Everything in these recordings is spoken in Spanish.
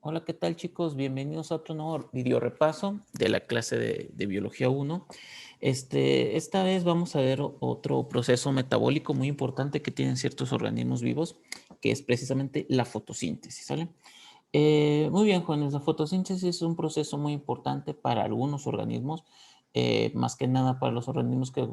Hola, ¿qué tal chicos? Bienvenidos a otro nuevo video repaso de la clase de Biología 1. Esta vez vamos a ver otro proceso metabólico muy importante que tienen ciertos organismos vivos, que es precisamente la fotosíntesis, ¿sale? Muy bien, jóvenes, la fotosíntesis es un proceso muy importante para algunos organismos, más que nada para los organismos que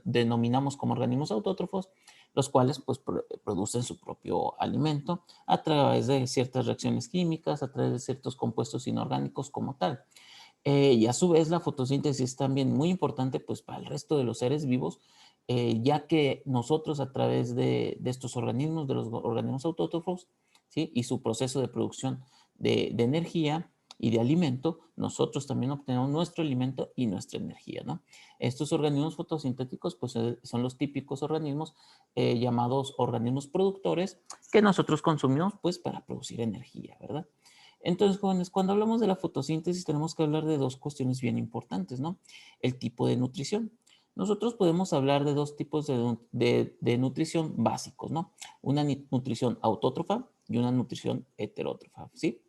denominamos como organismos autótrofos, los cuales pues producen su propio alimento a través de ciertas reacciones químicas, a través de ciertos compuestos inorgánicos como tal. Y a su vez la fotosíntesis es también muy importante pues para el resto de los seres vivos, ya que nosotros a través de estos organismos, de los organismos autótrofos, ¿sí? Y su proceso de producción de energía y de alimento, nosotros también obtenemos nuestro alimento y nuestra energía, ¿no? Estos organismos fotosintéticos pues son los típicos organismos llamados organismos productores que nosotros consumimos pues para producir energía, ¿verdad? Entonces, jóvenes, cuando hablamos de la fotosíntesis tenemos que hablar de dos cuestiones bien importantes, ¿no? El tipo de nutrición. Nosotros podemos hablar de dos tipos de nutrición básicos, ¿no? Una nutrición autótrofa y una nutrición heterótrofa, ¿sí?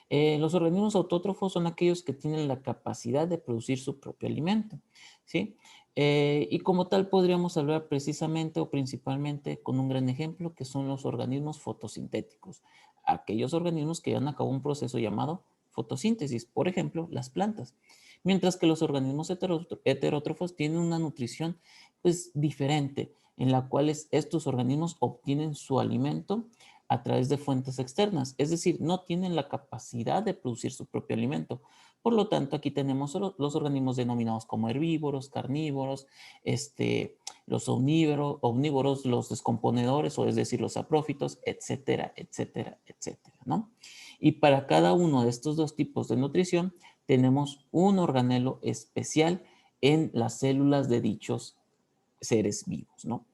Los organismos autótrofos son aquellos que tienen la capacidad de producir su propio alimento, ¿sí? Y como tal podríamos hablar precisamente o principalmente con un gran ejemplo que son los organismos fotosintéticos, aquellos organismos que llevan a cabo un proceso llamado fotosíntesis, por ejemplo, las plantas. Mientras que los organismos heterótrofos tienen una nutrición pues diferente, en la cual estos organismos obtienen su alimento a través de fuentes externas, es decir, no tienen la capacidad de producir su propio alimento. Por lo tanto, aquí tenemos los organismos denominados como herbívoros, carnívoros, los omnívoros, los descomponedores, o es decir, los saprófitos, etcétera, etcétera, etcétera, ¿no? Y para cada uno de estos dos tipos de nutrición tenemos un organelo especial en las células de dichos seres vivos, ¿no?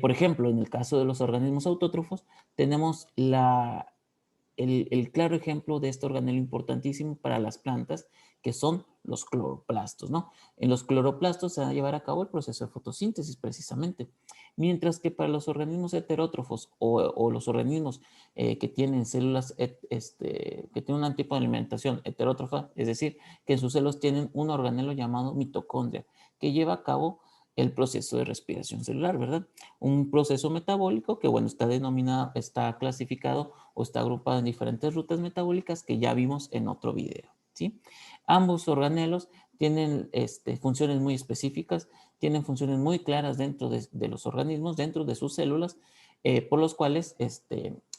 Por ejemplo, en el caso de los organismos autótrofos, tenemos el claro ejemplo de este organelo importantísimo para las plantas, que son los cloroplastos, ¿no? En los cloroplastos se va a llevar a cabo el proceso de fotosíntesis precisamente, mientras que para los organismos heterótrofos o los organismos que tienen células, que tienen un tipo de alimentación heterótrofa, es decir, que en sus células tienen un organelo llamado mitocondria, que lleva a cabo el proceso de respiración celular, ¿verdad? Un proceso metabólico que, bueno, está denominado, está clasificado o está agrupado en diferentes rutas metabólicas que ya vimos en otro video, ¿sí? Ambos organelos tienen funciones muy específicas, tienen funciones muy claras dentro de los organismos, dentro de sus células, por los cuales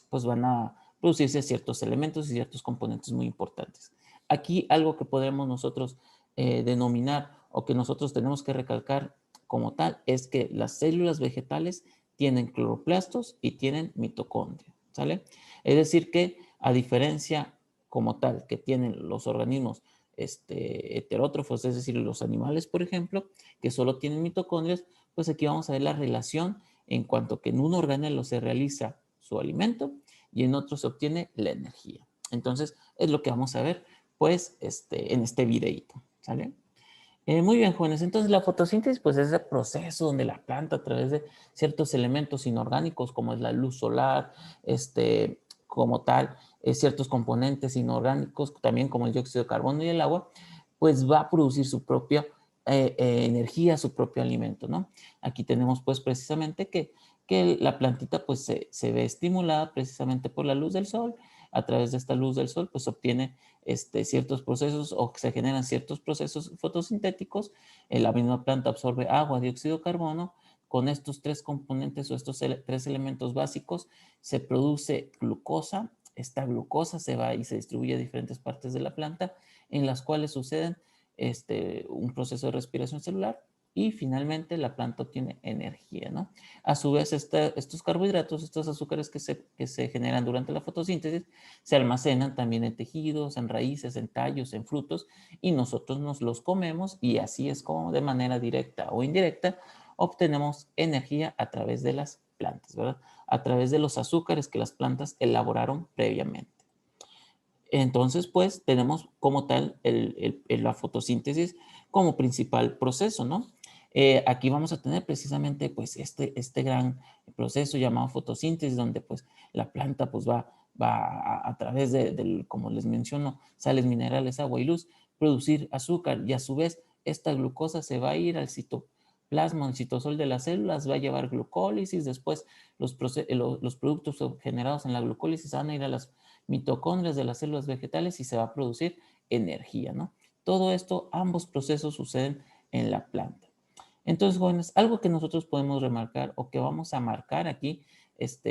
pues van a producirse ciertos elementos y ciertos componentes muy importantes. Aquí algo que podemos nosotros denominar o que nosotros tenemos que recalcar como tal es que las células vegetales tienen cloroplastos y tienen mitocondria, ¿sale? Es decir que a diferencia como tal que tienen los organismos heterótrofos, es decir, los animales, por ejemplo, que solo tienen mitocondrias, pues aquí vamos a ver la relación en cuanto que en un organelo se realiza su alimento y en otro se obtiene la energía. Entonces, es lo que vamos a ver, pues, en este videito, ¿sale? Muy bien, jóvenes. Entonces, la fotosíntesis, pues, es ese proceso donde la planta, a través de ciertos elementos inorgánicos, como es la luz solar, como tal, ciertos componentes inorgánicos, también como el dióxido de carbono y el agua, pues va a producir su propia energía, su propio alimento, ¿no? Aquí tenemos, pues, precisamente que la plantita, pues, se ve estimulada precisamente por la luz del sol. A través de esta luz del sol, pues, obtiene ciertos procesos o se generan ciertos procesos fotosintéticos. La misma planta absorbe agua, dióxido de carbono. Con estos tres componentes o estos tres elementos básicos se produce glucosa. Esta glucosa se va y se distribuye a diferentes partes de la planta en las cuales suceden un proceso de respiración celular y finalmente la planta obtiene energía, ¿no? A su vez, estos carbohidratos, estos azúcares que se generan durante la fotosíntesis, se almacenan también en tejidos, en raíces, en tallos, en frutos, y nosotros nos los comemos y así es como de manera directa o indirecta obtenemos energía a través de las plantas, ¿verdad? A través de los azúcares que las plantas elaboraron previamente. Entonces, pues, tenemos como tal la fotosíntesis como principal proceso, ¿no? Aquí vamos a tener precisamente, pues, este gran proceso llamado fotosíntesis, donde, pues, la planta, pues, va a través como les menciono, sales minerales, agua y luz, producir azúcar y a su vez esta glucosa se va a ir al citoplasma, al citosol de las células, va a llevar glucólisis, después los productos generados en la glucólisis van a ir a las mitocondrias de las células vegetales y se va a producir energía, ¿no? Todo esto, ambos procesos suceden en la planta. Entonces, jóvenes, algo que nosotros podemos remarcar o que vamos a marcar aquí,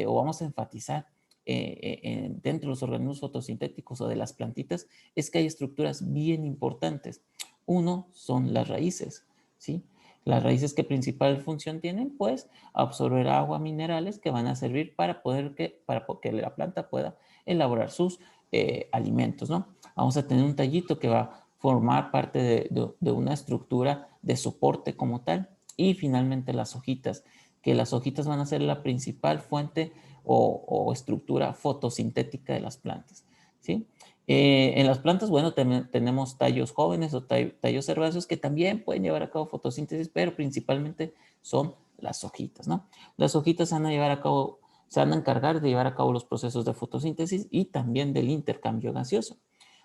o vamos a enfatizar dentro de los organismos fotosintéticos o de las plantitas, es que hay estructuras bien importantes. Uno son las raíces, ¿sí? Las raíces que principal función tienen, pues, absorber agua, minerales que van a servir para que la planta pueda elaborar sus alimentos, ¿no? Vamos a tener un tallito que va a formar parte de una estructura de soporte como tal. Y finalmente las hojitas, que las hojitas van a ser la principal fuente o estructura fotosintética de las plantas, ¿sí? En las plantas, bueno, tenemos tallos jóvenes o tallos herbáceos que también pueden llevar a cabo fotosíntesis, pero principalmente son las hojitas, ¿no? Las hojitas se van a encargar de llevar a cabo los procesos de fotosíntesis y también del intercambio gaseoso,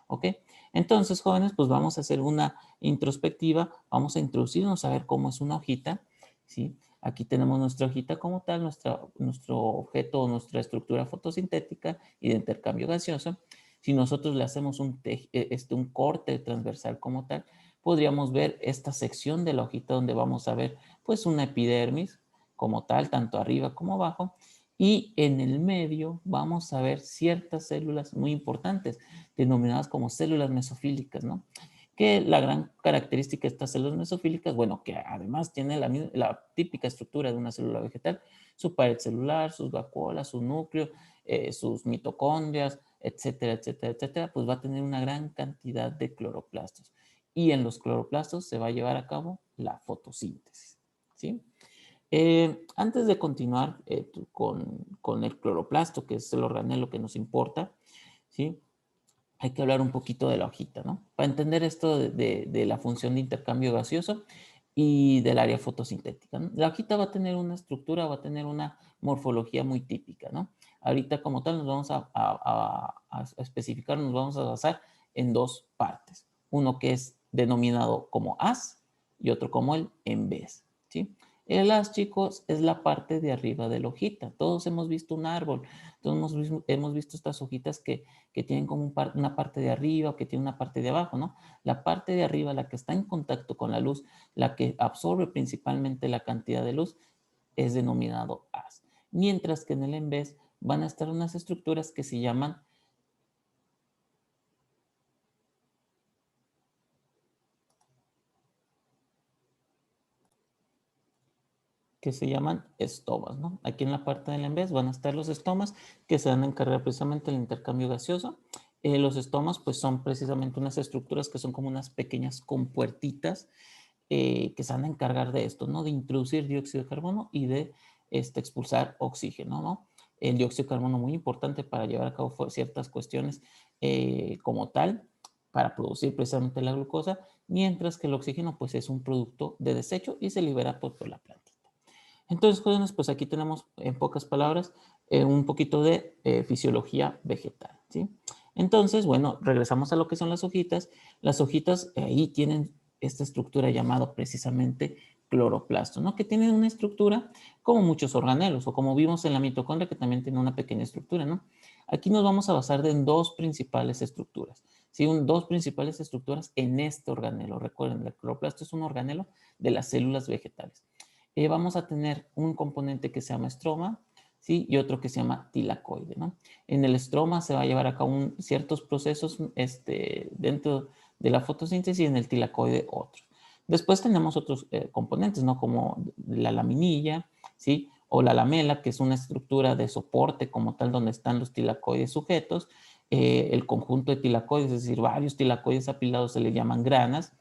¿ok? Entonces, jóvenes, pues vamos a hacer una introspectiva, vamos a introducirnos a ver cómo es una hojita, ¿sí? Aquí tenemos nuestra hojita como tal, nuestro objeto o nuestra estructura fotosintética y de intercambio gaseoso. Si nosotros le hacemos un corte transversal como tal, podríamos ver esta sección de la hojita donde vamos a ver pues una epidermis como tal, tanto arriba como abajo, y en el medio vamos a ver ciertas células muy importantes, denominadas como células mesofílicas, ¿no? Que la gran característica de estas células mesofílicas, bueno, que además tiene la típica estructura de una célula vegetal, su pared celular, sus vacuolas, su núcleo, sus mitocondrias, etcétera, etcétera, etcétera, pues va a tener una gran cantidad de cloroplastos. Y en los cloroplastos se va a llevar a cabo la fotosíntesis, ¿sí? Antes de continuar con el cloroplasto, que es el organelo que nos importa, ¿sí? Hay que hablar un poquito de la hojita, ¿no? Para entender esto de la función de intercambio gaseoso y del área fotosintética, ¿no? La hojita va a tener una estructura, va a tener una morfología muy típica, ¿no? Ahorita como tal nos vamos a especificar, nos vamos a basar en dos partes. Uno que es denominado como haz y otro como el en vez, ¿sí? El haz, chicos, es la parte de arriba de la hojita. Todos hemos visto un árbol, todos hemos visto estas hojitas que tienen como una parte de arriba o que tienen una parte de abajo, ¿no? La parte de arriba, la que está en contacto con la luz, la que absorbe principalmente la cantidad de luz, es denominado haz. Mientras que en el en vez van a estar unas estructuras que se llaman estomas, ¿no? Aquí en la parte del en vez van a estar los estomas que se van a encargar precisamente del intercambio gaseoso. Los estomas pues son precisamente unas estructuras que son como unas pequeñas compuertitas que se van a encargar de esto, ¿no? De introducir dióxido de carbono y de expulsar oxígeno, ¿no? El dióxido de carbono muy importante para llevar a cabo ciertas cuestiones como tal, para producir precisamente la glucosa, mientras que el oxígeno pues es un producto de desecho y se libera por la plantita. Entonces, jóvenes, pues aquí tenemos en pocas palabras un poquito de fisiología vegetal, ¿sí? Entonces, bueno, regresamos a lo que son las hojitas. Las hojitas ahí tienen esta estructura llamada precisamente cloroplasto, ¿no? Que tienen una estructura como muchos organelos o como vimos en la mitocondria que también tiene una pequeña estructura, ¿no? Aquí nos vamos a basar en dos principales estructuras, ¿sí? Dos principales estructuras en este organelo. Recuerden, el cloroplasto es un organelo de las células vegetales. Vamos a tener un componente que se llama estroma, ¿sí? Y otro que se llama tilacoide, ¿no? En el estroma se va a llevar a cabo ciertos procesos dentro de la fotosíntesis y en el tilacoide otros. Después tenemos otros componentes, ¿no? Como la laminilla, ¿sí? O la lamela, que es una estructura de soporte como tal donde están los tilacoides sujetos. El conjunto de tilacoides, es decir, varios tilacoides apilados se le llaman granas.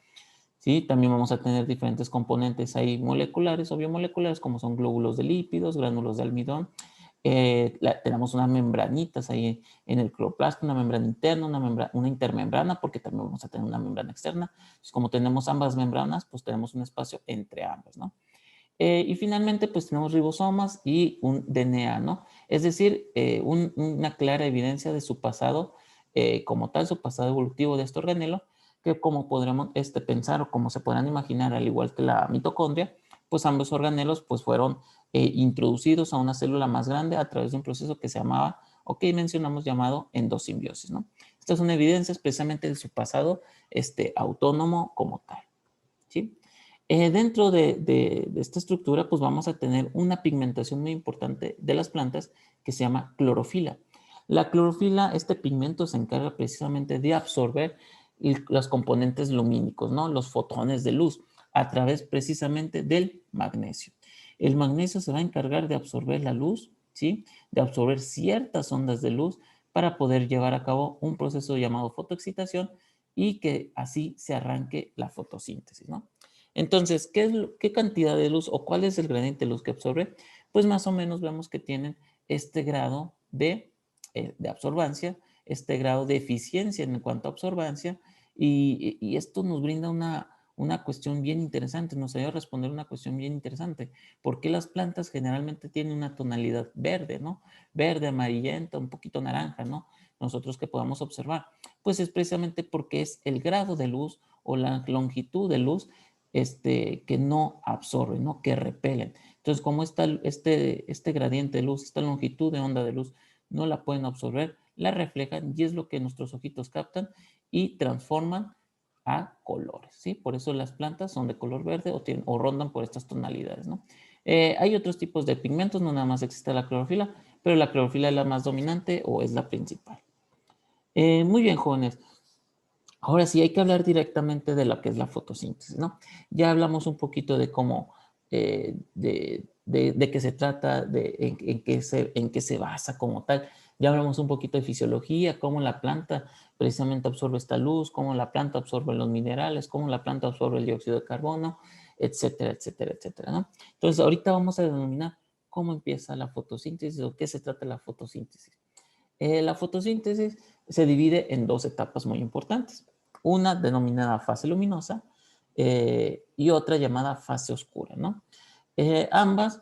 ¿Sí? También vamos a tener diferentes componentes ahí moleculares o biomoleculares como son glóbulos de lípidos, gránulos de almidón. Tenemos unas membranitas ahí en el cloroplasto, una membrana interna, una intermembrana, porque también vamos a tener una membrana externa. Entonces, como tenemos ambas membranas, pues tenemos un espacio entre ambas, ¿no? Y finalmente, pues tenemos ribosomas y un DNA, ¿no? Es decir, una clara evidencia de su pasado como tal, su pasado evolutivo de este organelo, que como podremos pensar o como se podrán imaginar, al igual que la mitocondria, pues ambos organelos pues fueron introducidos a una célula más grande a través de un proceso que se llamaba, o que mencionamos llamado endosimbiosis, ¿no? Esta es una evidencia precisamente de su pasado autónomo como tal, ¿sí? Dentro de esta estructura, pues vamos a tener una pigmentación muy importante de las plantas que se llama clorofila. La clorofila, este pigmento se encarga precisamente de absorber los componentes lumínicos, ¿no? Los fotones de luz, a través precisamente del magnesio. El magnesio se va a encargar de absorber la luz, ¿sí? De absorber ciertas ondas de luz para poder llevar a cabo un proceso llamado fotoexcitación y que así se arranque la fotosíntesis, ¿no? Entonces, ¿qué cantidad de luz o cuál es el gradiente de luz que absorbe? Pues más o menos vemos que tienen este grado de absorbancia, este grado de eficiencia en cuanto a absorbancia, y esto nos brinda una cuestión bien interesante, nos ayuda a responder una cuestión bien interesante. ¿Por qué las plantas generalmente tienen una tonalidad verde, ¿no? Verde, amarillenta, un poquito naranja, ¿no? Nosotros que podamos observar. Pues es precisamente porque es el grado de luz o la longitud de luz que no absorben, ¿no? Que repelen. Entonces, como este gradiente de luz, esta longitud de onda de luz no la pueden absorber, la reflejan y es lo que nuestros ojitos captan y transforman a colores, ¿sí? Por eso las plantas son de color verde o rondan por estas tonalidades, ¿no? Hay otros tipos de pigmentos, no nada más existe la clorofila, pero la clorofila es la más dominante o es la principal. Muy bien, jóvenes. Ahora sí, hay que hablar directamente de lo que es la fotosíntesis, ¿no? Ya hablamos un poquito de cómo, de qué se trata, en qué se basa como tal. Ya hablamos un poquito de fisiología, cómo la planta precisamente absorbe esta luz, cómo la planta absorbe los minerales, cómo la planta absorbe el dióxido de carbono, etcétera, etcétera, etcétera, ¿no? Entonces, ahorita vamos a denominar cómo empieza la fotosíntesis o qué se trata la fotosíntesis. La fotosíntesis se divide en dos etapas muy importantes. Una denominada fase luminosa y otra llamada fase oscura, ¿no? Ambas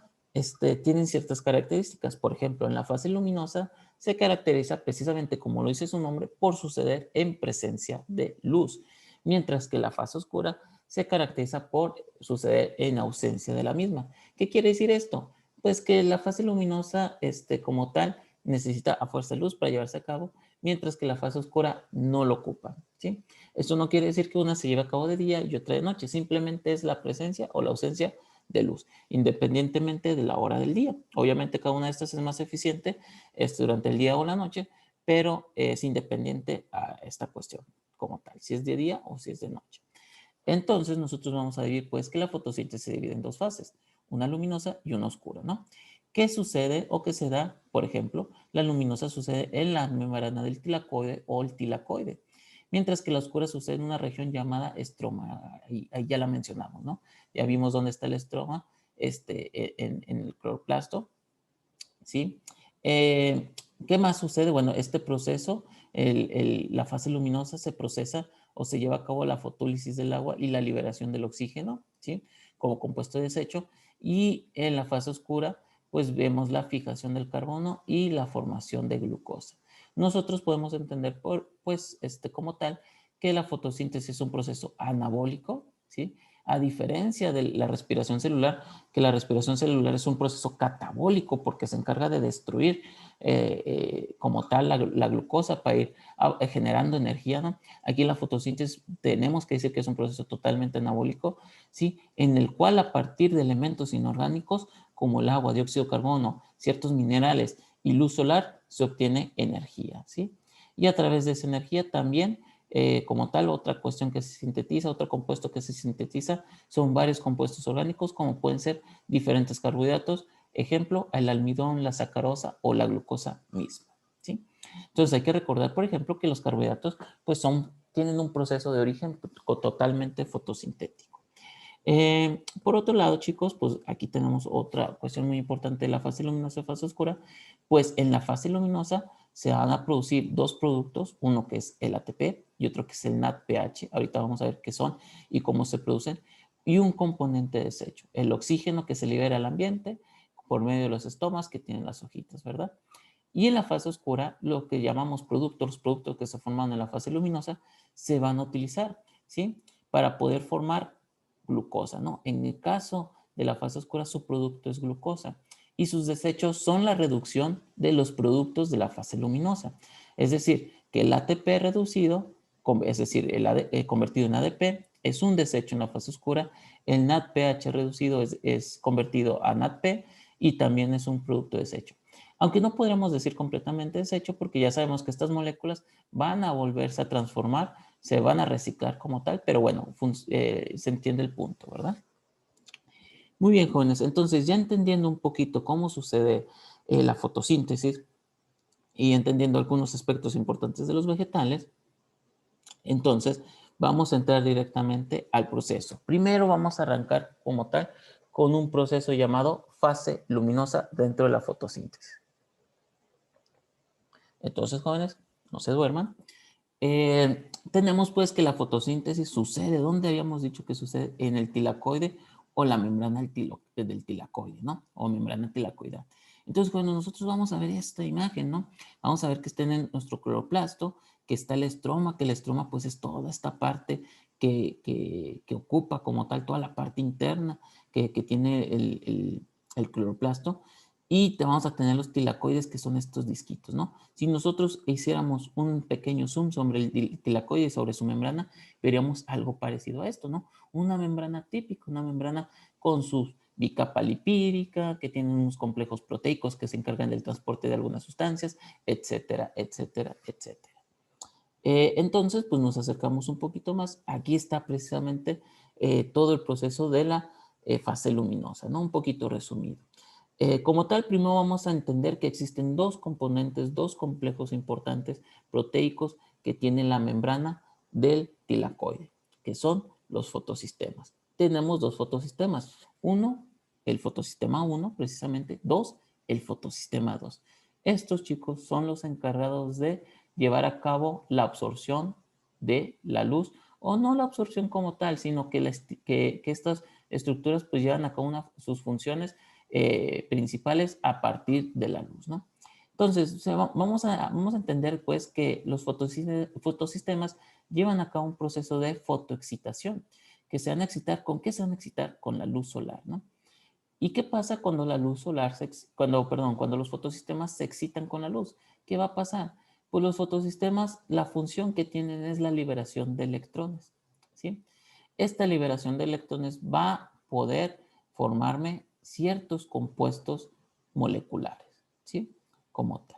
tienen ciertas características. Por ejemplo, en la fase luminosa se caracteriza precisamente, como lo dice su nombre, por suceder en presencia de luz, mientras que la fase oscura se caracteriza por suceder en ausencia de la misma. ¿Qué quiere decir esto? Pues que la fase luminosa, como tal, necesita a fuerza de luz para llevarse a cabo, mientras que la fase oscura no lo ocupa, ¿sí? Esto no quiere decir que una se lleve a cabo de día y otra de noche, simplemente es la presencia o la ausencia de luz, independientemente de la hora del día. Obviamente cada una de estas es más eficiente durante el día o la noche, pero es independiente a esta cuestión como tal, si es de día o si es de noche. Entonces nosotros vamos a dividir pues que la fotosíntesis se divide en dos fases, una luminosa y una oscura, ¿no? ¿Qué sucede o qué se da? Por ejemplo, la luminosa sucede en la membrana del tilacoide o el tilacoide, mientras que la oscura sucede en una región llamada estroma, ahí ya la mencionamos, ¿no? Ya vimos dónde está el estroma, en el cloroplasto, ¿sí? ¿Qué más sucede? Bueno, este proceso, la fase luminosa se procesa o se lleva a cabo la fotólisis del agua y la liberación del oxígeno, ¿sí? Como compuesto de desecho. Y en la fase oscura, pues vemos la fijación del carbono y la formación de glucosa. Nosotros podemos entender, pues, como tal, que la fotosíntesis es un proceso anabólico, ¿sí? A diferencia de la respiración celular, que la respiración celular es un proceso catabólico porque se encarga de destruir como tal la glucosa para ir generando energía, ¿no? Aquí en la fotosíntesis tenemos que decir que es un proceso totalmente anabólico, ¿sí? En el cual a partir de elementos inorgánicos como el agua, dióxido de carbono, ciertos minerales y luz solar se obtiene energía, ¿sí? Y a través de esa energía también como tal, otra cuestión que se sintetiza, otro compuesto que se sintetiza, son varios compuestos orgánicos, como pueden ser diferentes carbohidratos, ejemplo, el almidón, la sacarosa o la glucosa misma, ¿sí? Entonces hay que recordar, por ejemplo, que los carbohidratos pues tienen un proceso de origen totalmente fotosintético. Por otro lado, chicos, pues aquí tenemos otra cuestión muy importante de la fase luminosa y fase oscura. Pues en la fase luminosa se van a producir dos productos, uno que es el ATP y otro que es el NADPH. Ahorita vamos a ver qué son y cómo se producen. Y un componente de desecho, el oxígeno que se libera al ambiente por medio de los estomas que tienen las hojitas, ¿verdad? Y en la fase oscura, lo que llamamos productos, los productos que se forman en la fase luminosa, se van a utilizar, ¿sí? Para poder formar glucosa, ¿no? En el caso de la fase oscura, su producto es glucosa y sus desechos son la reducción de los productos de la fase luminosa. Es decir, que el ATP reducido, es decir, convertido en ADP, es un desecho en la fase oscura. El NADPH reducido es convertido a NADP y también es un producto desecho. Aunque no podríamos decir completamente desecho porque ya sabemos que estas moléculas van a volverse a transformar, se van a reciclar como tal, pero bueno, se entiende el punto, ¿verdad? Muy bien, jóvenes. Entonces, ya entendiendo un poquito cómo sucede la fotosíntesis y entendiendo algunos aspectos importantes de los vegetales, entonces vamos a entrar directamente al proceso. Primero vamos a arrancar como tal con un proceso llamado fase luminosa dentro de la fotosíntesis. Entonces, jóvenes, no se duerman. Tenemos pues que la fotosíntesis sucede, ¿dónde habíamos dicho que sucede? En el tilacoide o la membrana del tilacoide, ¿no? O membrana tilacoidal. Entonces, cuando nosotros vamos a ver esta imagen, ¿no? Vamos a ver que está en nuestro cloroplasto, que está el estroma, que el estroma pues es toda esta parte que ocupa como tal toda la parte interna que tiene el cloroplasto. Y te vamos a tener los tilacoides, que son estos disquitos, ¿no? Si nosotros hiciéramos un pequeño zoom sobre el tilacoide, sobre su membrana, veríamos algo parecido a esto, ¿no? Una membrana típica, una membrana con su bicapa lipídica, que tiene unos complejos proteicos que se encargan del transporte de algunas sustancias, etcétera, etcétera, etcétera. Entonces, pues nos acercamos un poquito más. Aquí está precisamente todo el proceso de la fase luminosa, ¿no? Un poquito resumido. Como tal, primero vamos a entender que existen dos componentes, dos complejos importantes proteicos que tienen la membrana del tilacoide, que son los fotosistemas. Tenemos dos fotosistemas. Uno, el fotosistema 1, precisamente. Dos, el fotosistema 2. Estos chicos son los encargados de llevar a cabo la absorción de la luz, o no la absorción como tal, sino que estas estructuras pues llevan a cabo sus funciones principales a partir de la luz, ¿no? Entonces, vamos a entender pues que los fotosistemas llevan a cabo un proceso de fotoexcitación, que se van a excitar, ¿con qué se van a excitar? Con la luz solar, ¿no? ¿Y qué pasa cuando la luz solar, cuando los fotosistemas se excitan con la luz? ¿Qué va a pasar? Pues los fotosistemas, la función que tienen es la liberación de electrones, ¿sí? Esta liberación de electrones va a poder formarme ciertos compuestos moleculares, ¿sí? Como tal.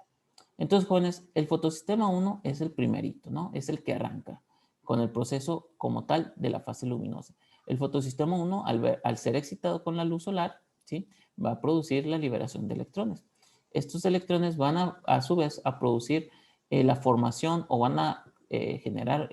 Entonces, jóvenes, el fotosistema 1 es el primerito, ¿no? Es el que arranca con el proceso como tal de la fase luminosa. El fotosistema 1, al ser excitado con la luz solar, ¿sí? Va a producir la liberación de electrones. Estos electrones van a su vez a producir la formación o van a generar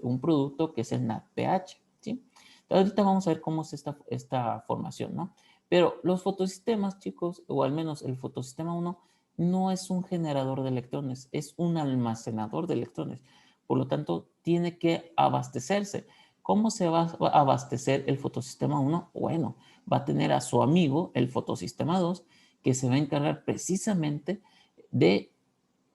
un producto que es el NADPH, ¿sí? Ahorita vamos a ver cómo es esta formación, ¿no? Pero los fotosistemas, chicos, o al menos el fotosistema 1, no es un generador de electrones, es un almacenador de electrones. Por lo tanto, tiene que abastecerse. ¿Cómo se va a abastecer el fotosistema 1? Bueno, va a tener a su amigo, el fotosistema 2, que se va a encargar precisamente de,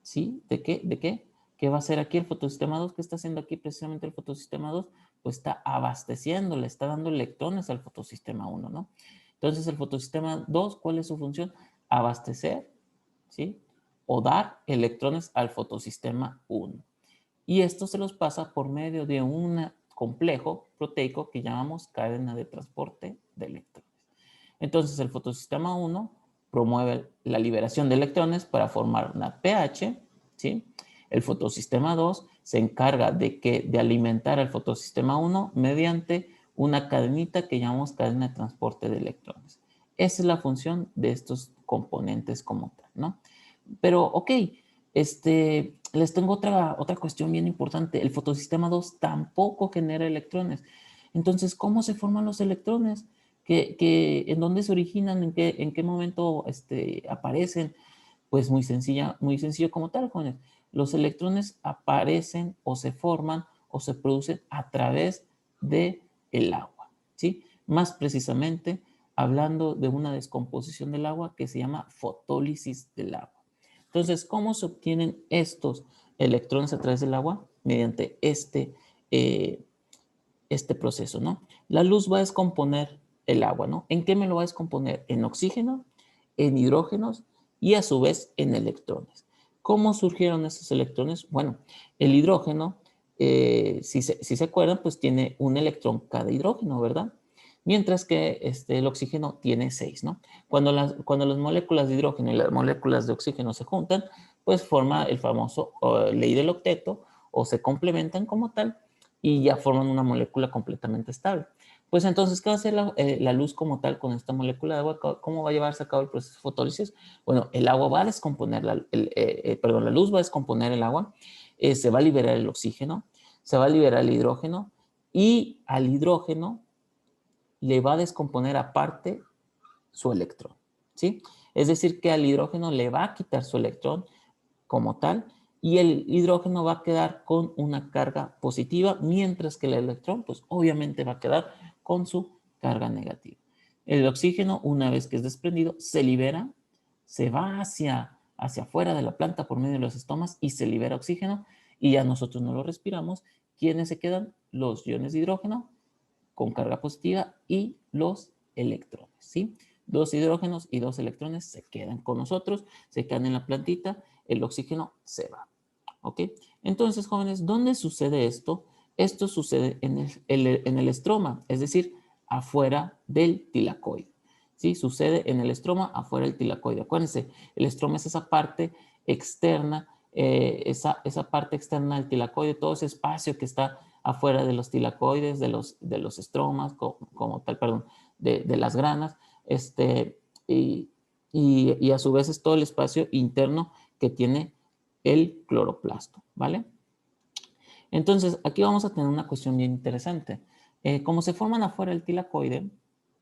¿sí? ¿De qué? ¿De qué? ¿Qué va a hacer aquí el fotosistema 2? ¿Qué está haciendo aquí precisamente el fotosistema 2? Pues está abasteciendo, le está dando electrones al fotosistema 1, ¿no? Entonces, el fotosistema 2, ¿cuál es su función? Abastecer, ¿sí? O dar electrones al fotosistema 1. Y esto se los pasa por medio de un complejo proteico que llamamos cadena de transporte de electrones. Entonces, el fotosistema 1 promueve la liberación de electrones para formar una pH, ¿sí? El fotosistema 2 se encarga de alimentar al fotosistema 1 mediante una cadenita que llamamos cadena de transporte de electrones. Esa es la función de estos componentes como tal, ¿no? Pero, ok, les tengo otra cuestión bien importante. El fotosistema 2 tampoco genera electrones. Entonces, ¿cómo se forman los electrones? ¿En dónde se originan? ¿En qué momento aparecen? Pues muy sencillo como tal, jóvenes. Los electrones aparecen o se forman o se producen a través del agua, ¿sí? Más precisamente hablando de una descomposición del agua que se llama fotólisis del agua. Entonces, ¿cómo se obtienen estos electrones a través del agua? Mediante este proceso, ¿no? La luz va a descomponer el agua, ¿no? ¿En qué me lo va a descomponer? En oxígeno, en hidrógenos y a su vez en electrones. ¿Cómo surgieron estos electrones? Bueno, el hidrógeno, si se acuerdan, pues tiene un electrón cada hidrógeno, ¿verdad? Mientras que el oxígeno tiene 6, ¿no? Cuando las moléculas de hidrógeno y las moléculas de oxígeno se juntan, pues forma el famoso ley del octeto o se complementan como tal y ya forman una molécula completamente estable. Pues entonces, ¿qué va a hacer la luz como tal con esta molécula de agua? ¿Cómo va a llevarse a cabo el proceso de fotólisis? Bueno, el agua va a descomponer, la luz va a descomponer el agua, se va a liberar el oxígeno, se va a liberar el hidrógeno y al hidrógeno le va a descomponer aparte su electrón, ¿sí? Es decir, que al hidrógeno le va a quitar su electrón como tal y el hidrógeno va a quedar con una carga positiva, mientras que el electrón, pues obviamente va a quedar con su carga negativa. El oxígeno, una vez que es desprendido, se libera, se va hacia afuera de la planta por medio de los estomas y se libera oxígeno y ya nosotros no lo respiramos. ¿Quiénes se quedan? Los iones de hidrógeno con carga positiva y los electrones, ¿sí? 2 hidrógenos y 2 electrones se quedan con nosotros, se quedan en la plantita, el oxígeno se va, ¿ok? Entonces, jóvenes, ¿dónde sucede esto? Esto sucede en el estroma, es decir, afuera del tilacoide, ¿sí? Sucede en el estroma, afuera del tilacoide. Acuérdense, el estroma es esa parte externa, esa parte externa del tilacoide, todo ese espacio que está afuera de los tilacoides, de los estromas, como tal, perdón, de las granas, y, y a su vez es todo el espacio interno que tiene el cloroplasto, ¿vale? Entonces, aquí vamos a tener una cuestión bien interesante. Como se forman afuera el tilacoide,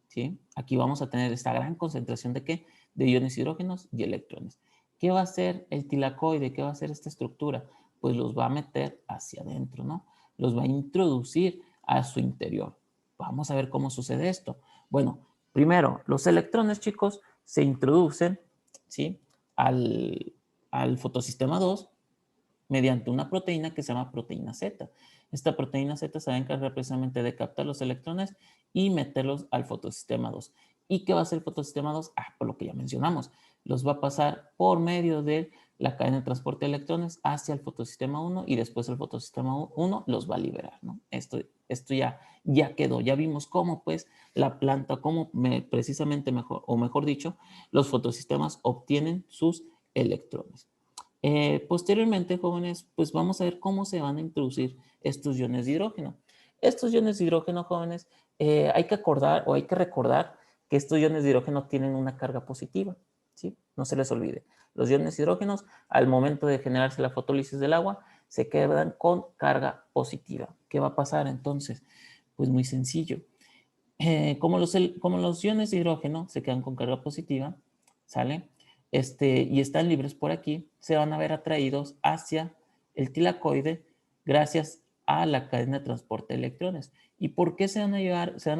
¿sí? Aquí vamos a tener esta gran concentración de ¿qué? De iones hidrógenos y electrones. ¿Qué va a hacer el tilacoide? ¿Qué va a hacer esta estructura? Pues los va a meter hacia adentro, ¿no? Los va a introducir a su interior. Vamos a ver cómo sucede esto. Bueno, primero, los electrones, chicos, se introducen, ¿sí? Al fotosistema 2 mediante una proteína que se llama proteína Z. Esta proteína Z se va a encargar precisamente de captar los electrones y meterlos al fotosistema 2. ¿Y qué va a hacer el fotosistema 2? Por lo que ya mencionamos, los va a pasar por medio de la cadena de transporte de electrones hacia el fotosistema 1 y después el fotosistema 1 los va a liberar, ¿no? Esto ya quedó, ya vimos cómo pues la planta, cómo precisamente mejor dicho, los fotosistemas obtienen sus electrones. Posteriormente, jóvenes, pues vamos a ver cómo se van a introducir estos iones de hidrógeno. Estos iones de hidrógeno, jóvenes, hay que acordar o hay que recordar que estos iones de hidrógeno tienen una carga positiva, ¿sí? No se les olvide. Los iones de hidrógeno, al momento de generarse la fotólisis del agua, se quedan con carga positiva. ¿Qué va a pasar entonces? Pues muy sencillo. Como los iones de hidrógeno se quedan con carga positiva, ¿sale? Y están libres por aquí, se van a ver atraídos hacia el tilacoide gracias a la cadena de transporte de electrones. ¿Y por qué se van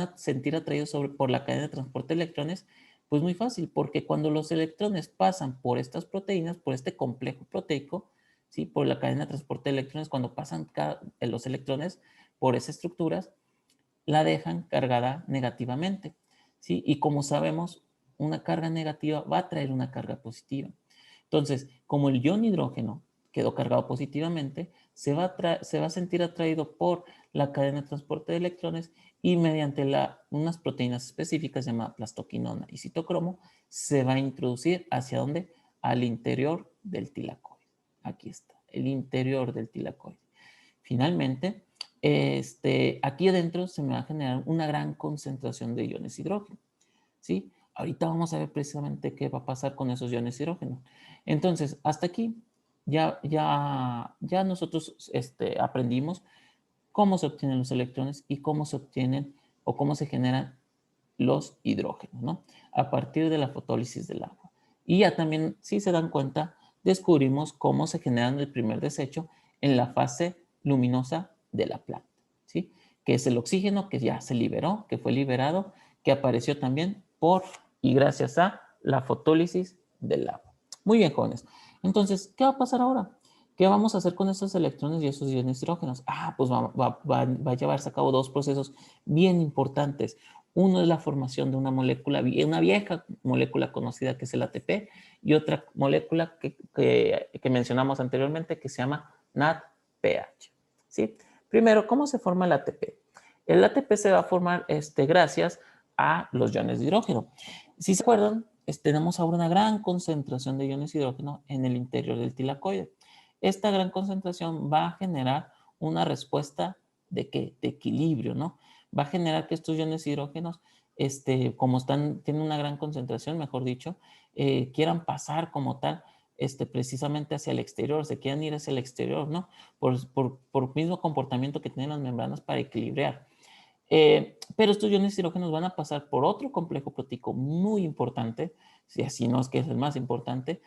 a sentir atraídos por la cadena de transporte de electrones? Pues muy fácil, porque cuando los electrones pasan por estas proteínas, por este complejo proteico, ¿sí? Por la cadena de transporte de electrones, cuando pasan los electrones por esas estructuras, la dejan cargada negativamente, ¿sí? Y como sabemos, una carga negativa va a traer una carga positiva. Entonces, como el ion hidrógeno quedó cargado positivamente, se va a sentir atraído por la cadena de transporte de electrones y mediante unas proteínas específicas llamadas plastoquinona y citocromo, se va a introducir hacia dónde? Al interior del tilacoide. Aquí está, el interior del tilacoide. Finalmente, aquí adentro se me va a generar una gran concentración de iones hidrógeno, ¿sí? Ahorita vamos a ver precisamente qué va a pasar con esos iones hidrógeno. Entonces, hasta aquí ya nosotros aprendimos cómo se obtienen los electrones y cómo se obtienen o cómo se generan los hidrógenos, ¿no? A partir de la fotólisis del agua. Y ya también, si se dan cuenta, descubrimos cómo se generan el primer desecho en la fase luminosa de la planta, ¿sí? Que es el oxígeno que ya se liberó, que fue liberado, que apareció también por y gracias a la fotólisis del agua. Muy bien, jóvenes. Entonces, ¿qué va a pasar ahora? ¿Qué vamos a hacer con esos electrones y esos iones hidrógenos? Pues va a llevarse a cabo dos procesos bien importantes. Uno es la formación de una molécula, una vieja molécula conocida que es el ATP, y otra molécula que mencionamos anteriormente que se llama NADPH. ¿Sí? Primero, ¿cómo se forma el ATP? El ATP se va a formar gracias a los iones de hidrógeno. Si se acuerdan, tenemos ahora una gran concentración de iones de hidrógeno en el interior del tilacoide. Esta gran concentración va a generar una respuesta de equilibrio, ¿no? Va a generar que estos iones hidrógenos, como tienen una gran concentración, mejor dicho, quieran pasar como tal, precisamente hacia el exterior, se quieran ir hacia el exterior, ¿no? Por mismo comportamiento que tienen las membranas para equilibrar. Pero estos iones hidrógenos van a pasar por otro complejo proteico muy importante, si así no es que es el más importante,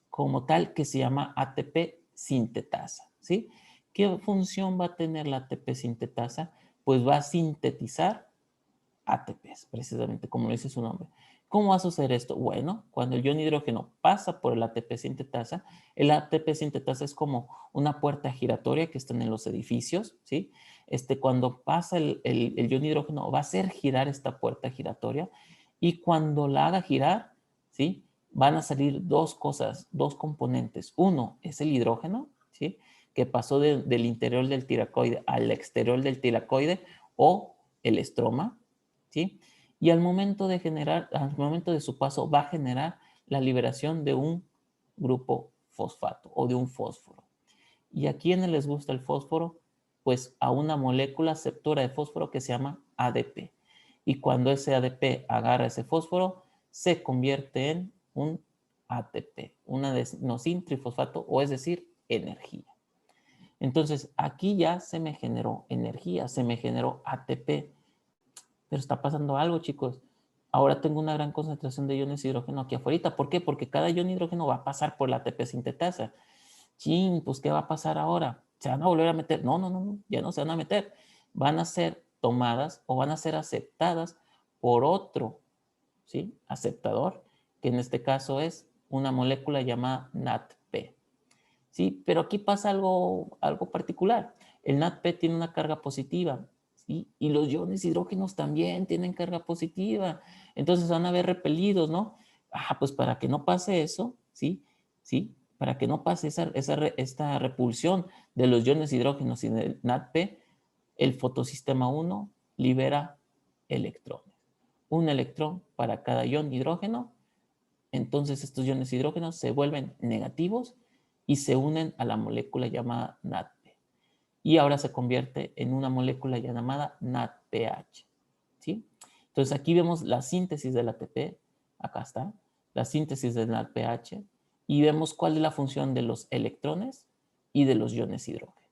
como tal, que se llama ATP sintetasa, ¿sí? ¿Qué función va a tener la ATP sintetasa? Pues va a sintetizar ATPs, precisamente como lo dice su nombre. ¿Cómo va a suceder esto? Bueno, cuando el ion hidrógeno pasa por el ATP sintetasa, el ATP sintetasa es como una puerta giratoria que están en los edificios, ¿sí? Cuando pasa el ion hidrógeno va a hacer girar esta puerta giratoria y cuando la haga girar, ¿sí? Van a salir dos cosas, dos componentes. Uno es el hidrógeno, ¿sí? Que pasó del interior del tilacoide al exterior del tilacoide o el estroma, ¿sí? Y al momento de su paso va a generar la liberación de un grupo fosfato o de un fósforo. ¿Y a quiénes les gusta el fósforo? Pues a una molécula aceptora de fósforo que se llama ADP. Y cuando ese ADP agarra ese fósforo, se convierte en un ATP, un adenosín trifosfato, o es decir, energía. Entonces, aquí ya se me generó energía, se me generó ATP. Pero está pasando algo, chicos. Ahora tengo una gran concentración de iones de hidrógeno aquí afuera. ¿Por qué? Porque cada ion de hidrógeno va a pasar por la ATP sintetasa. Chin, pues ¿qué va a pasar ahora? ¿Se van a volver a meter? No, no, no, ya no se van a meter. Van a ser tomadas o van a ser aceptadas por otro, ¿sí? Aceptador, que en este caso es una molécula llamada NADP. ¿Sí? Pero aquí pasa algo particular. El NADP tiene una carga positiva, ¿sí? Y los iones hidrógenos también tienen carga positiva. Entonces van a ver repelidos, ¿no? Pues para que no pase eso, ¿sí? ¿Sí? Para que no pase esta repulsión de los iones hidrógenos y del NADP, el fotosistema 1 libera electrones. Un electrón para cada ion hidrógeno. Entonces estos iones hidrógenos se vuelven negativos y se unen a la molécula llamada NADP. Y ahora se convierte en una molécula llamada NADPH. ¿Sí? Entonces aquí vemos la síntesis del ATP, acá está, la síntesis del NADPH, y vemos cuál es la función de los electrones y de los iones hidrógeno.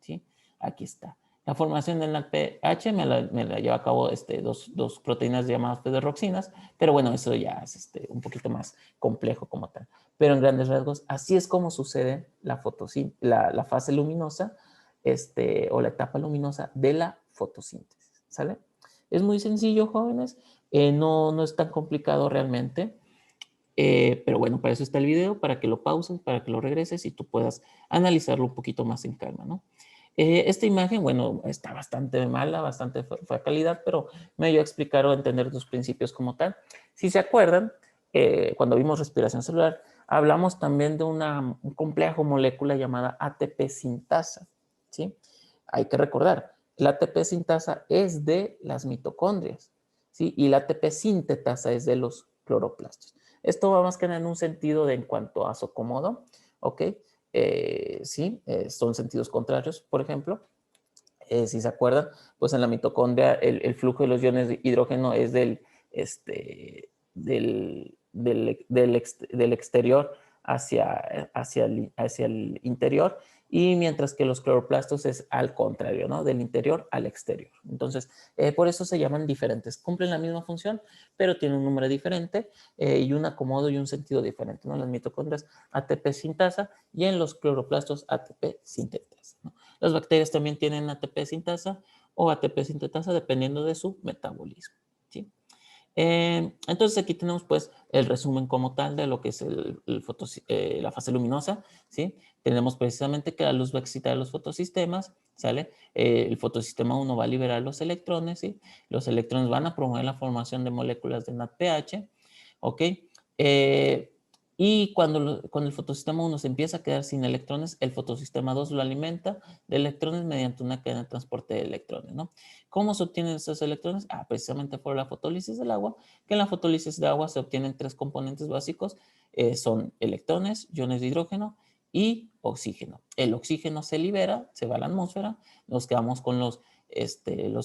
¿Sí? Aquí está. La formación del NADPH me la lleva a cabo dos proteínas llamadas pederoxinas, pero bueno, eso ya es un poquito más complejo como tal. Pero en grandes rasgos, así es como sucede la fase luminosa o la etapa luminosa de la fotosíntesis. ¿Sale? Es muy sencillo, jóvenes. No es tan complicado realmente. Pero bueno, para eso está el video, para que lo pauses, para que lo regreses y tú puedas analizarlo un poquito más en calma, ¿no? Esta imagen, bueno, está bastante mala, bastante fea calidad, pero me ayudó a explicar o a entender los principios como tal. Si se acuerdan, cuando vimos respiración celular, hablamos también de un complejo molécula llamada ATP sintasa, ¿sí? Hay que recordar, la ATP sintasa es de las mitocondrias, ¿sí? Y la ATP sintetasa es de los cloroplastos. Esto va más que nada en un sentido de en cuanto a su acomodo, ¿ok? Sí, son sentidos contrarios, por ejemplo. Si se acuerdan, pues en la mitocondria el flujo de los iones de hidrógeno es del exterior hacia el interior, y mientras que los cloroplastos es al contrario, ¿no? Del interior al exterior. Entonces, por eso se llaman diferentes. Cumplen la misma función, pero tienen un número diferente y un acomodo y un sentido diferente, ¿no? Las mitocondrias ATP sintasa y en los cloroplastos ATP sintetasa, ¿no? Las bacterias también tienen ATP sintasa o ATP sintetasa dependiendo de su metabolismo, ¿sí? Entonces aquí tenemos pues el resumen como tal de lo que es la fase luminosa, ¿sí? Tenemos precisamente que la luz va a excitar los fotosistemas, ¿sale? El fotosistema 1 va a liberar los electrones, ¿sí? Los electrones van a promover la formación de moléculas de NADPH, ¿ok? Y cuando el fotosistema 1 se empieza a quedar sin electrones, el fotosistema 2 lo alimenta de electrones mediante una cadena de transporte de electrones, ¿no? ¿Cómo se obtienen esos electrones? Precisamente por la fotólisis del agua, que en la fotólisis de agua se obtienen tres componentes básicos, son electrones, iones de hidrógeno y oxígeno. El oxígeno se libera, se va a la atmósfera, nos quedamos con los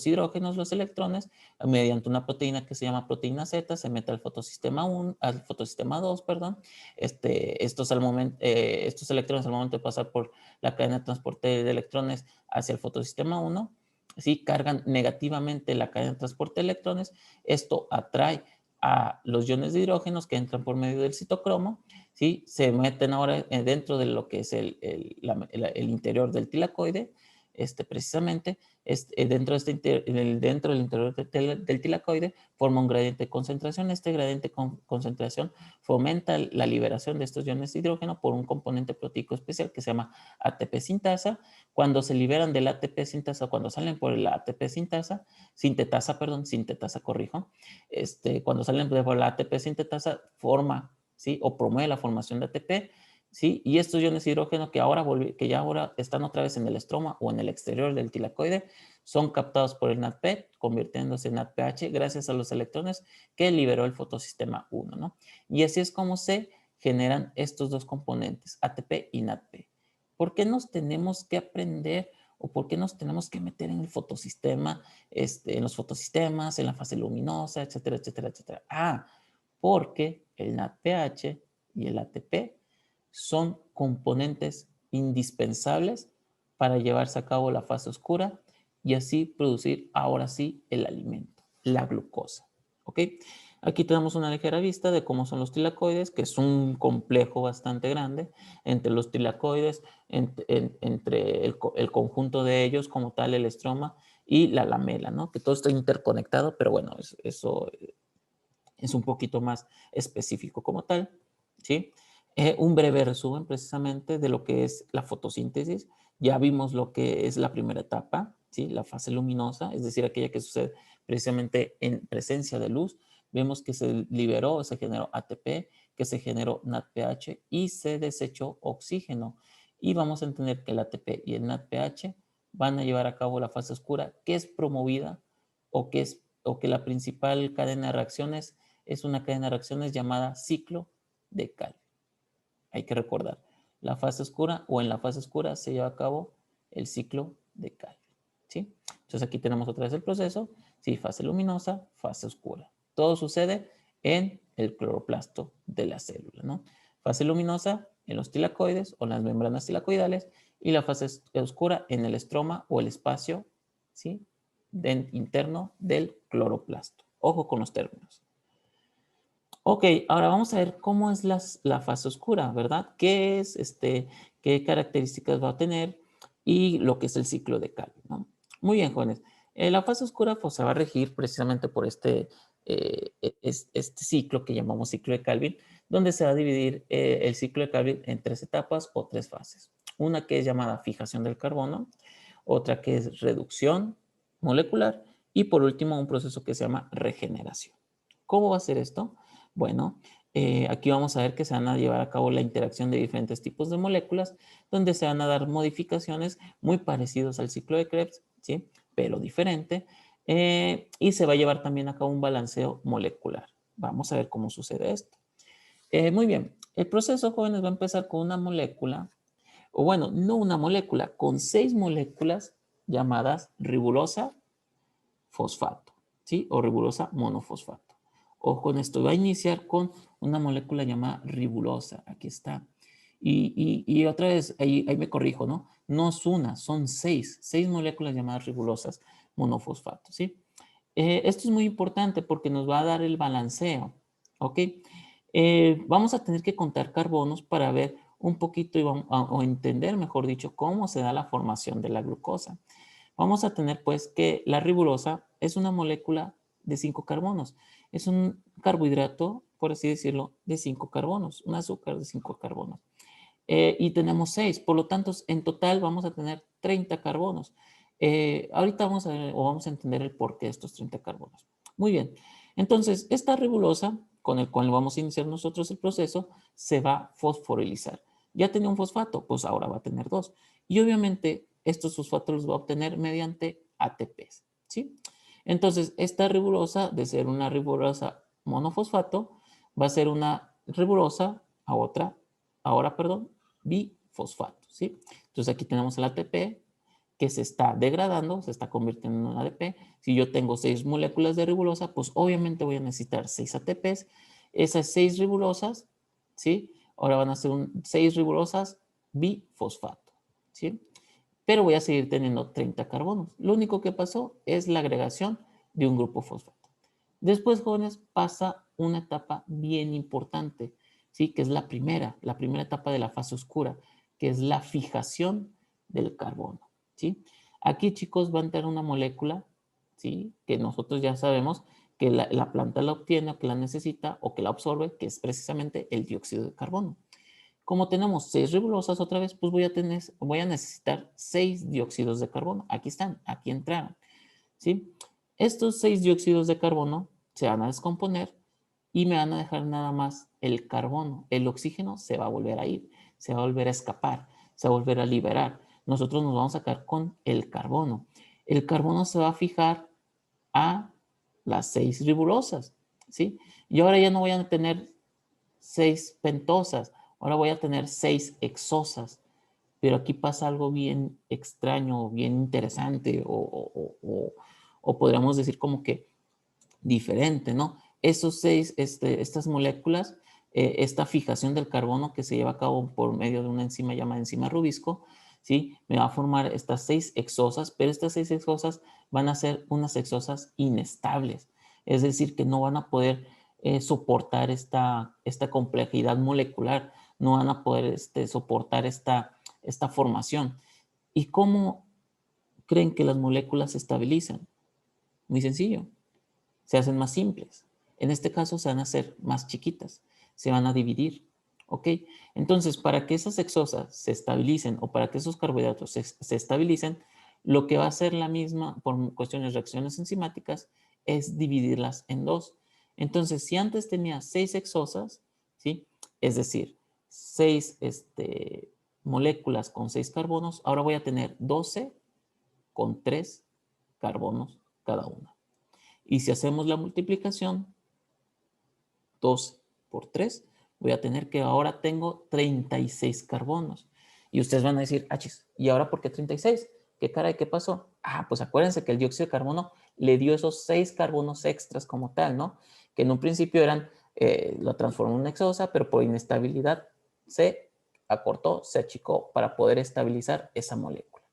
hidrógenos, los electrones, mediante una proteína que se llama proteína Z, se mete al fotosistema 1, al fotosistema 2, perdón. Estos electrones al momento de pasar por la cadena de transporte de electrones hacia el fotosistema 1, ¿sí? Cargan negativamente la cadena de transporte de electrones. Esto atrae a los iones de hidrógenos que entran por medio del citocromo, ¿sí? Se meten ahora dentro de lo que es el interior del tilacoide, precisamente, dentro del interior del tilacoide forma un gradiente de concentración. Este gradiente de concentración fomenta la liberación de estos iones de hidrógeno por un componente proteico especial que se llama ATP sintasa. Cuando se liberan del ATP sintasa, cuando salen por el ATP sintetasa, corrijo, cuando salen por la ATP sintetasa, forma, ¿sí? O promueve la formación de ATP, ¿sí? Y estos iones de hidrógeno que ya ahora están otra vez en el estroma o en el exterior del tilacoide, son captados por el NADP, convirtiéndose en NADPH gracias a los electrones que liberó el fotosistema 1, ¿no? Y así es como se generan estos dos componentes, ATP y NADP. ¿Por qué nos tenemos que aprender o por qué nos tenemos que meter en el fotosistema, en los fotosistemas, en la fase luminosa, etcétera, etcétera, etcétera? Porque el NADPH y el ATP son componentes indispensables para llevarse a cabo la fase oscura y así producir ahora sí el alimento, la glucosa. ¿Ok? Aquí tenemos una ligera vista de cómo son los tilacoides, que es un complejo bastante grande entre los tilacoides, entre el conjunto de ellos como tal, el estroma y la lamela, ¿no? Que todo está interconectado, pero bueno, eso es un poquito más específico como tal, ¿sí? Un breve resumen precisamente de lo que es la fotosíntesis. Ya vimos lo que es la primera etapa, ¿sí? La fase luminosa, es decir, aquella que sucede precisamente en presencia de luz. Vemos que se liberó, se generó ATP, que se generó NADPH y se desechó oxígeno. Y vamos a entender que el ATP y el NADPH van a llevar a cabo la fase oscura, que es promovida o que la principal cadena de reacciones es una cadena de reacciones llamada ciclo de Calvin. Hay que recordar, la fase oscura o en la fase oscura se lleva a cabo el ciclo de Calvin, ¿sí? Entonces aquí tenemos otra vez el proceso, ¿sí? Fase luminosa, fase oscura. Todo sucede en el cloroplasto de la célula, ¿no? Fase luminosa en los tilacoides o las membranas tilacoidales y la fase oscura en el estroma o el espacio, ¿sí? Interno del cloroplasto. Ojo con los términos. Ok, ahora vamos a ver cómo es la fase oscura, ¿verdad? ¿Qué es, qué características va a tener y lo que es el ciclo de Calvin, ¿no? Muy bien, jóvenes. La fase oscura pues, se va a regir precisamente por este ciclo que llamamos ciclo de Calvin, donde se va a dividir el ciclo de Calvin en tres etapas o tres fases. Una que es llamada fijación del carbono, otra que es reducción molecular y por último un proceso que se llama regeneración. ¿Cómo va a ser esto? Bueno, aquí vamos a ver que se van a llevar a cabo la interacción de diferentes tipos de moléculas, donde se van a dar modificaciones muy parecidas al ciclo de Krebs, ¿sí? Pero diferente, y se va a llevar también a cabo un balanceo molecular. Vamos a ver cómo sucede esto. Muy bien, el proceso, jóvenes, va a empezar con una molécula, o bueno, no una molécula, con 6 moléculas llamadas ribulosa fosfato, ¿sí? O ribulosa monofosfato. Ojo con esto, va a iniciar con una molécula llamada ribulosa, aquí está. Y otra vez, ahí me corrijo, ¿no? No es una, son 6 moléculas llamadas ribulosas monofosfato, ¿sí? Esto es muy importante porque nos va a dar el balanceo, ¿ok? Vamos a tener que contar carbonos para ver un poquito o entender, mejor dicho, cómo se da la formación de la glucosa. Vamos a tener pues que la ribulosa es una molécula de 5 carbonos. Es un carbohidrato, por así decirlo, de 5 carbonos, un azúcar de 5 carbonos. Y tenemos 6, por lo tanto, en total vamos a tener 30 carbonos. Ahorita vamos a ver o vamos a entender el porqué de estos 30 carbonos. Muy bien, entonces esta ribolosa, con el cual vamos a iniciar nosotros el proceso, se va a fosforilizar. Ya tenía un fosfato, pues ahora va a tener 2. Y obviamente estos fosfatos los va a obtener mediante ATPs, ¿sí? Entonces, esta ribolosa, de ser una ribolosa monofosfato, va a ser una ribolosa a otra, ahora, perdón, bifosfato, ¿sí? Entonces aquí tenemos el ATP que se está degradando, se está convirtiendo en un ADP. Si yo tengo 6 moléculas de ribolosa, pues obviamente voy a necesitar 6 ATPs. Esas 6 ribulosas, ¿sí? Ahora van a ser 6 ribulosas bifosfato, ¿sí? Pero voy a seguir teniendo 30 carbonos. Lo único que pasó es la agregación de un grupo fosfato. Después, jóvenes, pasa una etapa bien importante, ¿sí? Que es la primera etapa de la fase oscura, que es la fijación del carbono, ¿sí? Aquí, chicos, va a entrar una molécula, ¿sí? Que nosotros ya sabemos que la planta la obtiene o que la necesita o que la absorbe, que es precisamente el dióxido de carbono. Como tenemos 6 ribulosas otra vez, pues voy a necesitar 6 dióxidos de carbono. Aquí están, aquí entraron, ¿sí? Estos 6 dióxidos de carbono se van a descomponer y me van a dejar nada más el carbono. El oxígeno se va a volver a ir, se va a volver a escapar, se va a volver a liberar. Nosotros nos vamos a quedar con el carbono. El carbono se va a fijar a las 6 ribulosas, ¿sí? Y ahora ya no voy a tener 6 pentosas, ahora voy a tener 6 hexosas. Pero aquí pasa algo bien extraño, bien interesante, o podríamos decir como que diferente, ¿no? Esos 6, estas moléculas, esta fijación del carbono que se lleva a cabo por medio de una enzima llamada enzima Rubisco, ¿sí? Me va a formar estas 6 hexosas, pero estas 6 hexosas van a ser unas hexosas inestables, es decir, que no van a poder soportar esta complejidad molecular, no van a poder soportar esta formación. ¿Y cómo creen que las moléculas se estabilizan? Muy sencillo, se hacen más simples. En este caso se van a hacer más chiquitas, se van a dividir. ¿Ok? Entonces, para que esas hexosas se estabilicen o para que esos carbohidratos se estabilicen, lo que va a hacer la misma, por cuestiones de reacciones enzimáticas, es dividirlas en 2. Entonces, si antes tenía 6 hexosas, ¿sí? Es decir, 6 moléculas con 6 carbonos, ahora voy a tener 12 con 3 carbonos cada una. Y si hacemos la multiplicación, 12 por 3, voy a tener que ahora tengo 36 carbonos. Y ustedes van a decir, chis, ¿y ahora por qué 36? ¿Qué caray, qué pasó? Pues acuérdense que el dióxido de carbono le dio esos 6 carbonos extras como tal, ¿no? Que en un principio lo transformó en una hexosa, pero por inestabilidad se acortó, se achicó para poder estabilizar esa molécula.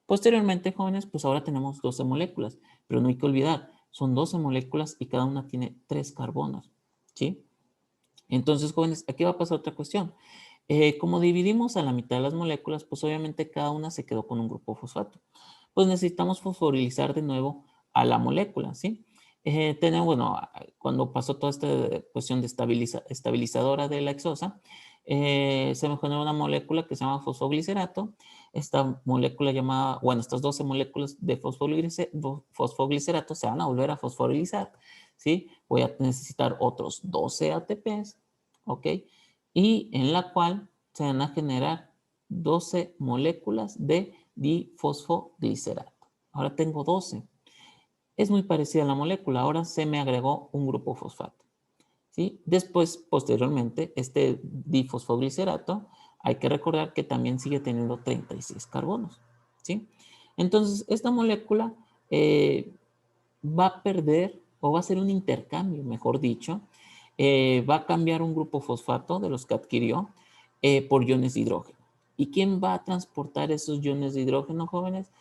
Posteriormente, jóvenes, pues ahora tenemos 12 moléculas, pero no hay que olvidar, son 12 moléculas y cada una tiene 3 carbonos, ¿sí? Entonces, jóvenes, aquí va a pasar otra cuestión. Como dividimos a la mitad de las moléculas, pues obviamente cada una se quedó con un grupo fosfato. Pues necesitamos fosforilizar de nuevo a la molécula, ¿sí? Bueno, cuando pasó toda esta cuestión de estabilizadora de la hexosa, se me generó una molécula que se llama fosfoglicerato. Esta molécula llamada, bueno, estas 12 moléculas de fosfoglicerato se van a volver a fosforilizar, ¿sí? Voy a necesitar otros 12 ATPs, ¿ok? Y en la cual se van a generar 12 moléculas de difosfoglicerato. Ahora tengo 12. Es muy parecida a la molécula, ahora se me agregó un grupo fosfato, ¿sí? Después, posteriormente, este difosfoglicerato, hay que recordar que también sigue teniendo 36 carbonos, ¿sí? Entonces, esta molécula va a perder o va a hacer un intercambio, mejor dicho, va a cambiar un grupo fosfato de los que adquirió por iones de hidrógeno. ¿Y quién va a transportar esos iones de hidrógeno, jóvenes?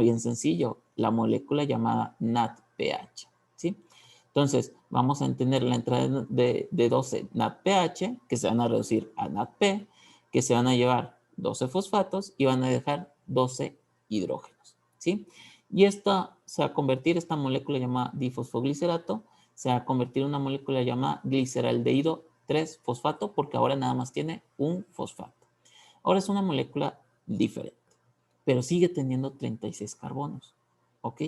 Bien sencillo, la molécula llamada NADPH, ¿sí? Entonces, vamos a entender la entrada de 12 NADPH, que se van a reducir a NADP, que se van a llevar 12 fosfatos y van a dejar 12 hidrógenos, ¿sí? Y esta se va a convertir, esta molécula llamada difosfoglicerato, se va a convertir en una molécula llamada gliceraldehído 3-fosfato porque ahora nada más tiene un fosfato. Ahora es una molécula diferente, pero sigue teniendo 36 carbonos. ¿Ok?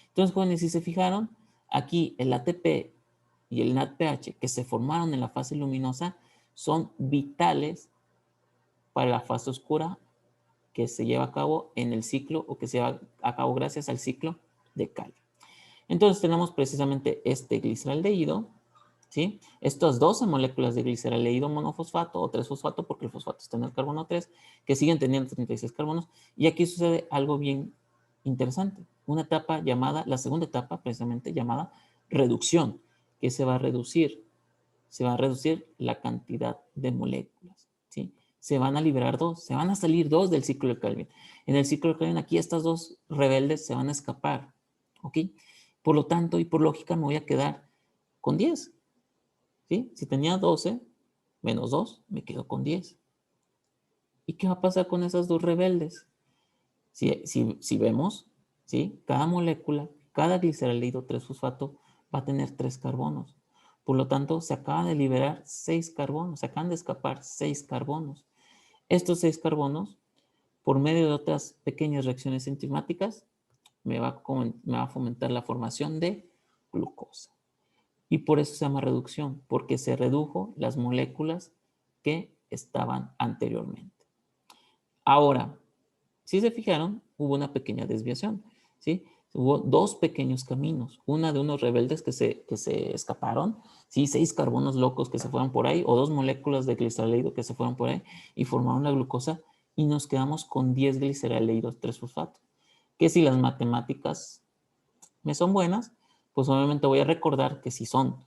Entonces, jóvenes, si se fijaron, aquí el ATP y el NADPH que se formaron en la fase luminosa son vitales para la fase oscura que se lleva a cabo en el ciclo o que se lleva a cabo gracias al ciclo de Calvin. Entonces tenemos precisamente este gliceraldehído, ¿sí? Estas 12 moléculas de gliceraldehído monofosfato o 3-fosfato, porque el fosfato está en el carbono 3, que siguen teniendo 36 carbonos. Y aquí sucede algo bien interesante. Una etapa llamada, la segunda etapa precisamente llamada reducción, que se va a reducir la cantidad de moléculas, ¿sí? Se van a liberar dos, se van a salir dos del ciclo de Calvin. En el ciclo de Calvin, aquí estas dos rebeldes se van a escapar, ¿ok? Por lo tanto, y por lógica, me voy a quedar con 10, ¿sí? Si tenía 12 menos 2, me quedo con 10. ¿Y qué va a pasar con esas dos rebeldes? Si vemos, ¿sí? Cada molécula, cada gliceraldehído 3-fosfato va a tener 3 carbonos. Por lo tanto, se acaban de liberar 6 carbonos, se acaban de escapar 6 carbonos. Estos 6 carbonos, por medio de otras pequeñas reacciones enzimáticas, me va a fomentar la formación de glucosa. Y por eso se llama reducción, porque se redujo las moléculas que estaban anteriormente. Ahora, si se fijaron, hubo una pequeña desviación, ¿sí? Hubo dos pequeños caminos, una de unos rebeldes que se escaparon, ¿sí? 6 carbonos locos que se fueron por ahí, o 2 moléculas de gliceraldehído que se fueron por ahí y formaron la glucosa, y nos quedamos con 10 gliceraldehídos 3-fosfato. Que si las matemáticas me son buenas, pues obviamente voy a recordar que si son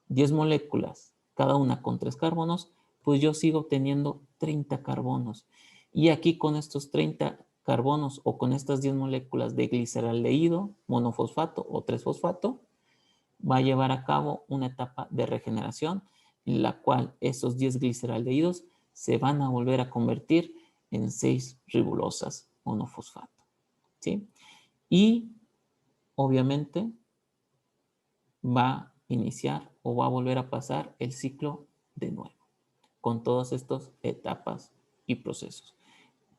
10 moléculas, cada una con 3 carbonos, pues yo sigo obteniendo 30 carbonos. Y aquí con estos 30 carbonos o con estas 10 moléculas de gliceraldehído, monofosfato o 3-fosfato, va a llevar a cabo una etapa de regeneración en la cual esos 10 gliceraldehídos se van a volver a convertir en 6 ribulosas monofosfato. ¿Sí? Y obviamente va a iniciar o va a volver a pasar el ciclo de nuevo, con todas estas etapas y procesos.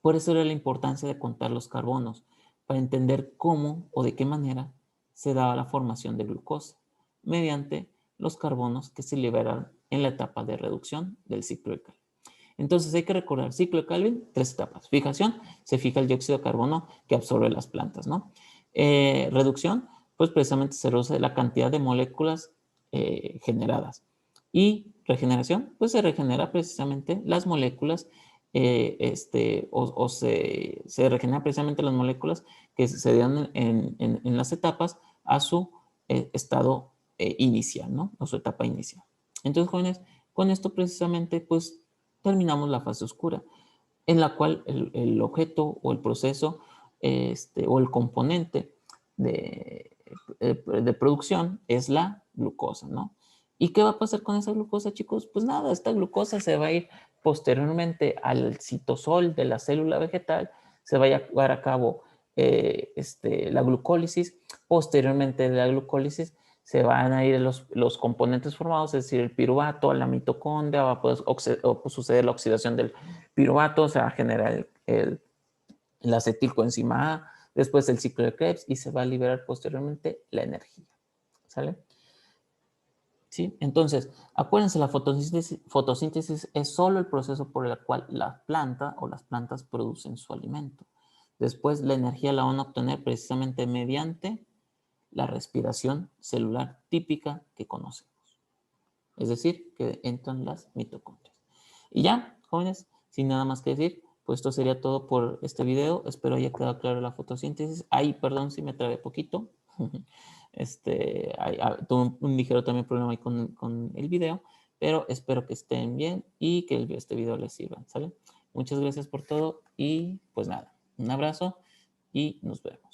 Por eso era la importancia de contar los carbonos, para entender cómo o de qué manera se daba la formación de glucosa, mediante los carbonos que se liberaron en la etapa de reducción del ciclo de Calvin. Entonces hay que recordar, ciclo de Calvin, 3 etapas. Fijación, se fija el dióxido de carbono que absorbe las plantas, ¿no? Reducción, pues precisamente se reduce la cantidad de moléculas generadas. Y regeneración, pues se regenera precisamente las moléculas, se regeneran precisamente las moléculas que se dieron en las etapas a su estado inicial, ¿no? A su etapa inicial. Entonces, jóvenes, con esto precisamente, pues terminamos la fase oscura, en la cual el objeto o el proceso o el componente de producción es la glucosa, ¿no? ¿Y qué va a pasar con esa glucosa, chicos? Pues nada, esta glucosa se va a ir posteriormente al citosol de la célula vegetal, se va a llevar a cabo la glucólisis, posteriormente de la glucólisis se van a ir los componentes formados, es decir, el piruvato, la mitocondria, va a poder suceder la oxidación del piruvato, se va a generar el acetilcoenzima A, después el ciclo de Krebs y se va a liberar posteriormente la energía. ¿Sale? ¿Sí? Entonces, acuérdense, la fotosíntesis es solo el proceso por el cual la planta o las plantas producen su alimento. Después, la energía la van a obtener precisamente mediante la respiración celular típica que conocemos. Es decir, que entran las mitocondrias. Y ya, jóvenes, sin nada más que decir, pues esto sería todo por este video. Espero haya quedado claro la fotosíntesis. Ay, perdón si me trabé poquito. Tuve un ligero también problema ahí con el video, pero espero que estén bien y que este video les sirva, ¿sale? Muchas gracias por todo y pues nada, un abrazo y nos vemos.